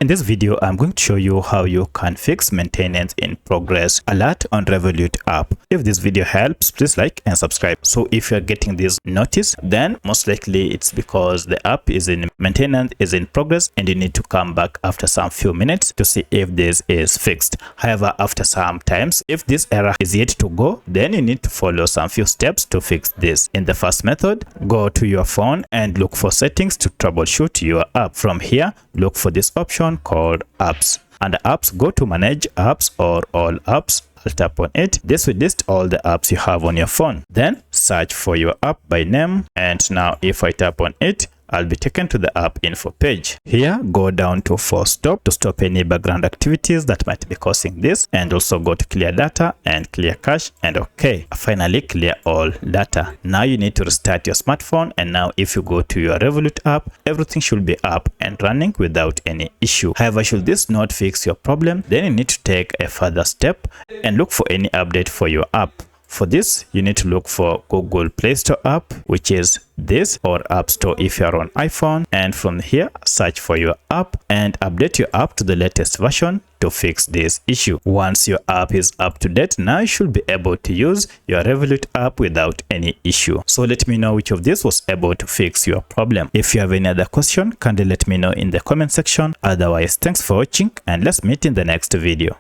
In this video, I'm going to show you how you can fix maintenance in progress alert on Revolut app. If this video helps, please like and subscribe. So if you're getting this notice, then most likely it's because the app is in maintenance, is in progress, and you need to come back after some few minutes to see if this is fixed. However, after some times, if this error is yet to go, then you need to follow some few steps to fix this. In the first method, go to your phone and look for settings to troubleshoot your app. From here, look for this option called apps. Under apps, go to manage apps or all apps. I'll tap on it. This will list all the apps you have on your phone. Then search for your app by name, and now if I tap on it, I'll be taken to the app info page. Here, go down to force stop to stop any background activities that might be causing this, and also go to clear data and clear cache, and okay. Finally, clear all data. Now you need to restart your smartphone, and now if you go to your Revolut app, everything should be up and running without any issue. However, should this not fix your problem, then you need to take a further step and look for any update for your app. For this, you need to look for Google Play Store app, which is this, or App Store if you are on iPhone, and from here search for your app and update your app to the latest version to fix this issue. Once your app is up to date, now you should be able to use your Revolut app without any issue. So let me know which of this was able to fix your problem. If you have any other question, kindly let me know in the comment section. Otherwise, thanks for watching, and let's meet in the next video.